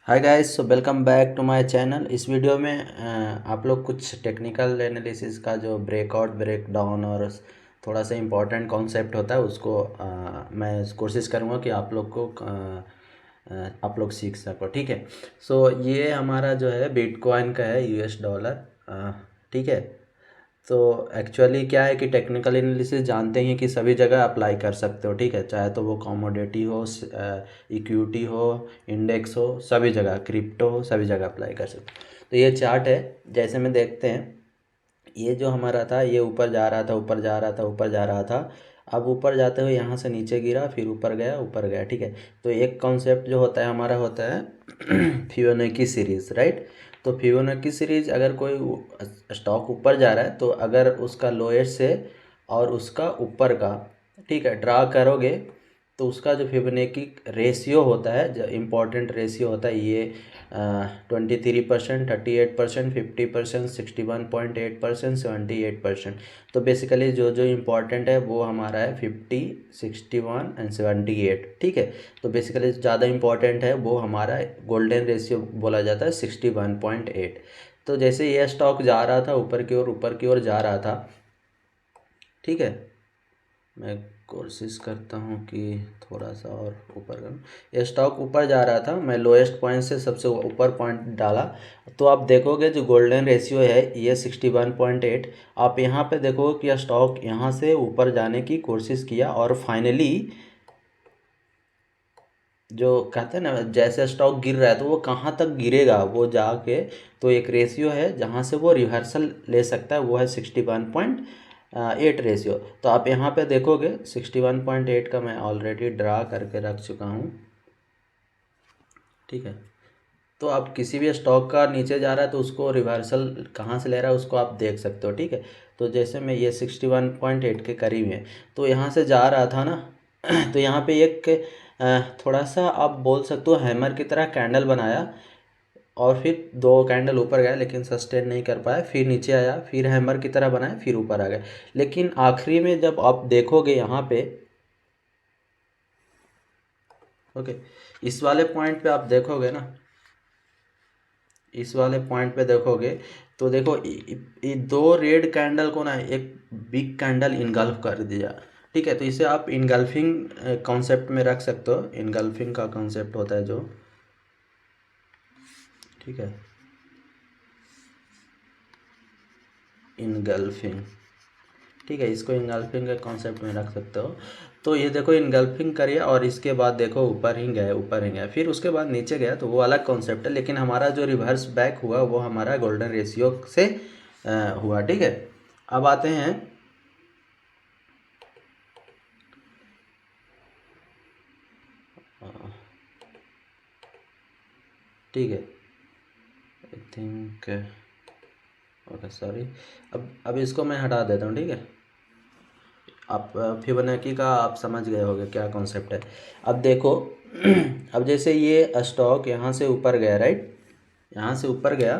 Hi guys, so welcome back to my channel. इस video में आप लोग कुछ टेक्निकल एनालिसिस का जो ब्रेकआउट ब्रेक डाउन और थोड़ा सा इम्पोर्टेंट कॉन्सेप्ट होता है उसको मैं कोशिश करूँगा कि आप लोग को आप लोग सीख सको। ठीक है। सो ये हमारा जो है बिटकॉइन का है, यूएस डॉलर। ठीक है। तो एक्चुअली क्या है कि टेक्निकल एनालिसिस जानते हैं कि सभी जगह अप्लाई कर सकते हो। ठीक है, चाहे तो वो कमोडिटी हो, इक्विटी हो, इंडेक्स हो, सभी जगह, क्रिप्टो हो, सभी जगह अप्लाई कर सकते हो। तो ये चार्ट है, जैसे में देखते हैं। ये जो हमारा था, ये ऊपर जा रहा था, ऊपर जा रहा था, ऊपर जा रहा था। अब ऊपर जाते हुए यहाँ से नीचे गिरा, फिर ऊपर गया, ऊपर गया। ठीक है। तो एक कॉन्सेप्ट जो होता है हमारा होता है फिबोनाची सीरीज, राइट। तो फिबोनाची सीरीज, अगर कोई स्टॉक ऊपर जा रहा है तो अगर उसका लोएस्ट से और उसका ऊपर का, ठीक है, ड्रा करोगे तो उसका जो फिबोनाची रेशियो होता है, जो इम्पोर्टेंट रेशियो होता है, ये 23%, 38%, 50%, 61.8%, 78%। तो बेसिकली जो जो इम्पोर्टेंट है वो हमारा है 50, 61 एंड 78। ठीक है। तो बेसिकली ज़्यादा इम्पोर्टेंट है वो हमारा गोल्डन रेशियो बोला जाता है 61.8। तो जैसे ये स्टॉक जा रहा था ऊपर की ओर, ऊपर की ओर जा रहा था। ठीक है। मैं कोशिश करता हूँ कि थोड़ा सा और ऊपर करूँ। ये स्टॉक ऊपर जा रहा था, मैं लोएस्ट पॉइंट से सबसे ऊपर पॉइंट डाला। तो आप देखोगे जो गोल्डन रेशियो है ये 61.8। आप यहाँ पे देखोगे कि यह स्टॉक यहाँ से ऊपर जाने की कोशिश किया और फाइनली जो कहते हैं ना, जैसे स्टॉक गिर रहा है तो वो कहाँ तक गिरेगा वो जाके, तो एक रेशियो है जहाँ से वो रिवर्सल ले सकता है, वो है 61.8 रेशियो। तो आप यहाँ पे देखोगे 61.8 का मैं ऑलरेडी ड्रा करके रख चुका हूँ। ठीक है। तो आप किसी भी स्टॉक का नीचे जा रहा है तो उसको रिवर्सल कहाँ से ले रहा है उसको आप देख सकते हो। ठीक है। तो जैसे मैं ये 61.8 के करीब है, तो यहाँ से जा रहा था ना तो यहाँ पे एक थोड़ा सा आप बोल सकते हो हैमर की तरह कैंडल बनाया, और फिर दो कैंडल ऊपर गया लेकिन सस्टेन नहीं कर पाया, फिर नीचे आया, फिर हैमर की तरह बनाया, फिर ऊपर आ गया। लेकिन आखिरी में जब आप देखोगे यहाँ पे, ओके, इस वाले पॉइंट पे आप देखोगे ना, इस वाले पॉइंट पे देखोगे तो देखो ये दो रेड कैंडल को ना एक बिग कैंडल इनगल्फ कर दिया। ठीक है। तो इसे आप इनगल्फिंग कॉन्सेप्ट में रख सकते हो। इनगल्फिंग का कॉन्सेप्ट होता है जो, ठीक है, इनगल्फिंग। ठीक है, इसको इनगल्फिंग के कॉन्सेप्ट में रख सकते हो। तो ये देखो इनगल्फिंग करिए और इसके बाद देखो ऊपर ही गया, ऊपर ही गया, फिर उसके बाद नीचे गया, तो वो अलग कॉन्सेप्ट है। लेकिन हमारा जो रिवर्स बैक हुआ वो हमारा गोल्डन रेशियो से हुआ। ठीक है। अब आते हैं, ठीक है, आई थिंक, ओके सॉरी। अब इसको मैं हटा देता हूँ। ठीक है। आप फिबोनाची का आप समझ गए होंगे क्या कॉन्सेप्ट है। अब देखो अब जैसे ये स्टॉक यहाँ से ऊपर गया, राइट, यहाँ से ऊपर गया।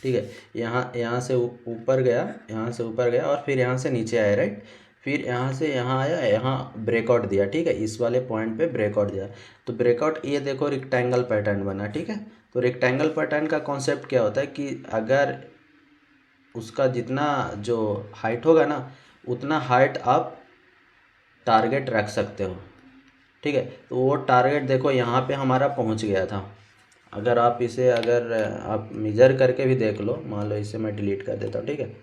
ठीक है। यहाँ यहाँ से ऊपर गया, यहाँ से ऊपर गया और फिर यहाँ से नीचे आया, राइट। फिर यहाँ से यहाँ आया, यहाँ ब्रेकआउट दिया। ठीक है, इस वाले पॉइंट पे ब्रेकआउट दिया। तो ब्रेकआउट, ये देखो रेक्टेंगल पैटर्न बना। ठीक है। तो रेक्टेंगल पैटर्न का कॉन्सेप्ट क्या होता है कि अगर उसका जितना जो हाइट होगा ना, उतना हाइट आप टारगेट रख सकते हो। ठीक है। तो वो टारगेट देखो यहाँ पे हमारा पहुँच गया था। अगर आप इसे, अगर आप मेजर करके भी देख लो, मान लो इसे मैं डिलीट कर देता हूँ। ठीक है।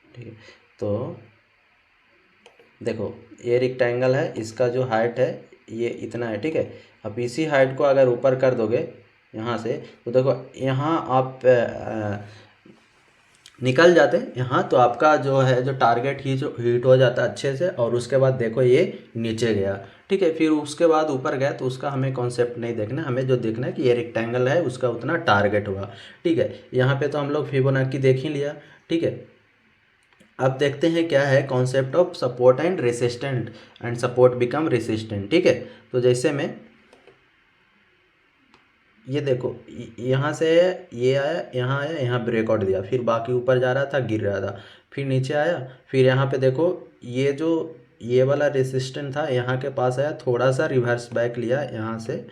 ठीक है। तो देखो ये रेक्टेंगल है, इसका जो हाइट है ये इतना है। ठीक है। अब इसी हाइट को अगर ऊपर कर दोगे यहाँ से, तो देखो यहाँ आप निकल जाते यहाँ, तो आपका जो है जो टारगेट ही जो हिट हो जाता अच्छे से, और उसके बाद देखो ये नीचे गया। ठीक है। फिर उसके बाद ऊपर गया, तो उसका हमें कॉन्सेप्ट नहीं देखना, हमें जो देखना है कि ये रेक्टेंगल है उसका उतना टारगेट हुआ। ठीक है। यहाँ पे तो हम लोग फिबोनाची देख ही लिया। ठीक है। अब देखते हैं क्या है concept of support and resistant, and support become resistant. ठीक है। तो जैसे में ये देखो यहाँ से ये आया, यहाँ आया, यहाँ ब्रेकआउट दिया, फिर बाकी ऊपर जा रहा था, गिर रहा था, फिर नीचे आया, फिर यहाँ पे देखो ये जो ये वाला रेसिस्टेंट था यहाँ के पास आया, थोड़ा सा रिवर्स बैक लिया यहाँ से,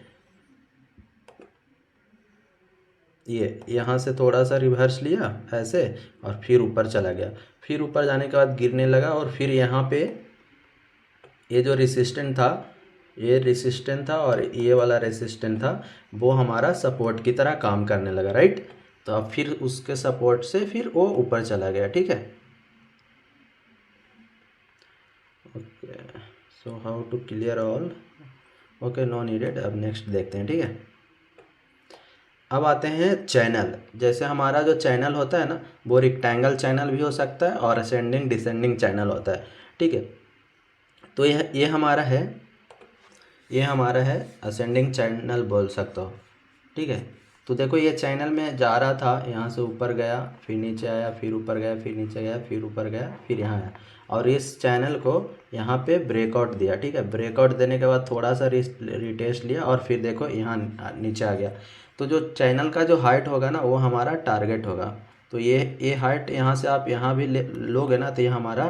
ये यहाँ से थोड़ा सा रिवर्स लिया ऐसे, और फिर ऊपर चला गया। फिर ऊपर जाने के बाद गिरने लगा, और फिर यहाँ पे ये जो रेसिस्टेंट था, ये रेसिस्टेंट था और ये वाला रेसिस्टेंट था, वो हमारा सपोर्ट की तरह काम करने लगा, राइट। तो अब फिर उसके सपोर्ट से फिर वो ऊपर चला गया, ठीक है। Okay, so how to clear all, okay no needed. अब नेक्स्ट देखते हैं, ठीक है। अब आते हैं चैनल। जैसे हमारा जो चैनल होता है ना, वो रेक्टेंगल चैनल भी हो सकता है और असेंडिंग डिसेंडिंग चैनल होता है, ठीक है। तो ये हमारा है, ये हमारा है असेंडिंग चैनल बोल सकते हो, ठीक है। तो देखो ये चैनल में जा रहा था, यहाँ से ऊपर गया, फिर नीचे आया, फिर ऊपर गया, फिर नीचे गया, फिर ऊपर गया, फिर यहाँ आया, और इस चैनल को यहाँ पे ब्रेकआउट दिया, ठीक है। ब्रेकआउट देने के बाद थोड़ा सा रिटेस्ट लिया, और फिर देखो यहाँ नीचे आ गया। तो जो चैनल का जो हाइट होगा ना, वो हमारा टारगेट होगा। तो ये हाइट यहाँ से आप यहाँ भी लोगे ना, तो ये हमारा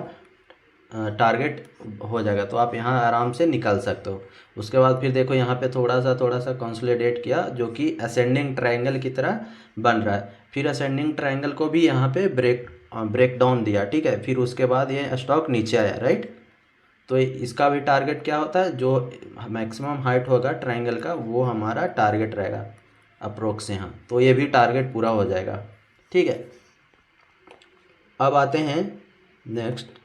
टारगेट हो जाएगा। तो आप यहाँ आराम से निकल सकते हो। उसके बाद फिर देखो यहाँ पे थोड़ा सा कंसोलिडेट किया, जो कि असेंडिंग ट्रायंगल की तरह बन रहा है। फिर असेंडिंग ट्रायंगल को भी यहाँ पे ब्रेक डाउन दिया, ठीक है। फिर उसके बाद ये स्टॉक नीचे आया, राइट। तो इसका भी टारगेट क्या होता है, जो मैक्सिमम हाइट होगा ट्रायंगल का, वो हमारा टारगेट रहेगा अप्रोक्स यहाँ। तो ये भी टारगेट पूरा हो जाएगा, ठीक है। अब आते हैं नेक्स्ट।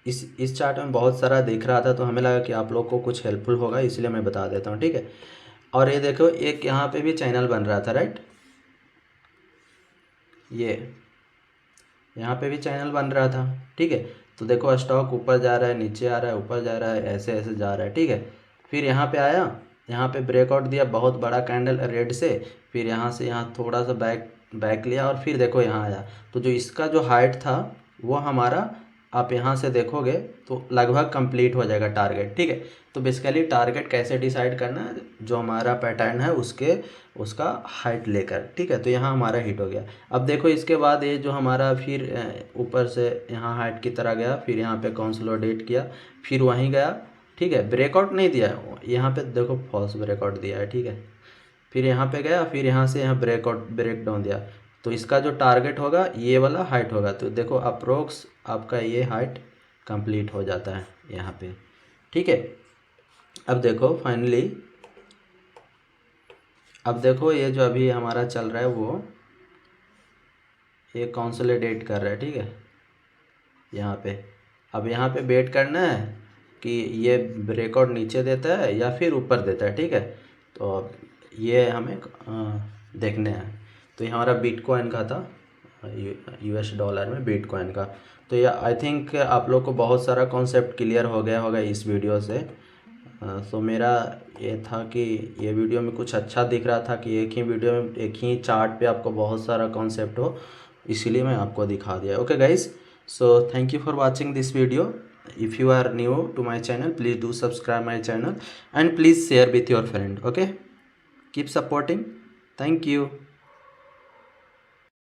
इस चार्ट में बहुत सारा दिख रहा था, तो हमें लगा कि आप लोग को कुछ हेल्पफुल होगा, इसलिए मैं बता देता हूँ, ठीक है। और ये देखो एक यहाँ पे भी चैनल बन रहा था, राइट। ये यहाँ पे भी चैनल बन रहा था, ठीक है। तो देखो स्टॉक ऊपर जा रहा है, नीचे आ रहा है, ऊपर जा रहा है, ऐसे ऐसे जा रहा है, ठीक है। फिर यहाँ पे आया, यहाँ पे ब्रेकआउट दिया बहुत बड़ा कैंडल रेड से, फिर यहाँ से यहाँ थोड़ा सा बैक लिया, और फिर देखो यहाँ आया। तो जो इसका जो हाइट था, वो हमारा आप यहाँ से देखोगे तो लगभग कंप्लीट हो जाएगा टारगेट, ठीक है। तो बेसिकली टारगेट कैसे डिसाइड करना है, जो हमारा पैटर्न है उसका हाइट लेकर, ठीक है। तो यहाँ हमारा हिट हो गया। अब देखो इसके बाद ये जो हमारा फिर ऊपर से यहाँ हाइट की तरह गया, फिर यहाँ पे कंसोलिडेट किया, फिर वहीं गया, ठीक है। ब्रेकआउट नहीं दिया, यहाँ पे देखो फॉल्स ब्रेकआउट दिया है, ठीक है। फिर यहाँ पे गया, फिर यहाँ से यहाँ ब्रेक डाउन दिया। तो इसका जो टारगेट होगा ये वाला हाइट होगा। तो देखो अप्रोक्स आपका ये हाइट कंप्लीट हो जाता है यहाँ पे, ठीक है। अब देखो फाइनली, अब देखो ये जो अभी हमारा चल रहा है, वो ये कंसोलिडेट कर रहा है, ठीक है। यहाँ पे अब यहाँ पे वेट करना है कि ये ब्रेकआउट नीचे देता है या फिर ऊपर देता है, ठीक है। तो अब ये हमें देखने हैं। तो ये हमारा बिटकॉइन का था, US डॉलर में बिटकॉइन का। तो ये आई थिंक आप लोग को बहुत सारा कॉन्सेप्ट क्लियर हो गया होगा इस वीडियो से। सो मेरा ये था कि ये वीडियो में कुछ अच्छा दिख रहा था कि एक ही वीडियो में एक ही चार्ट पे आपको बहुत सारा कॉन्सेप्ट हो, इसीलिए मैं आपको दिखा दिया। Okay guys, so thank you for watching this video. If you are new to my channel, please do subscribe my channel and please share with your friend. Okay, keep supporting. Thank you.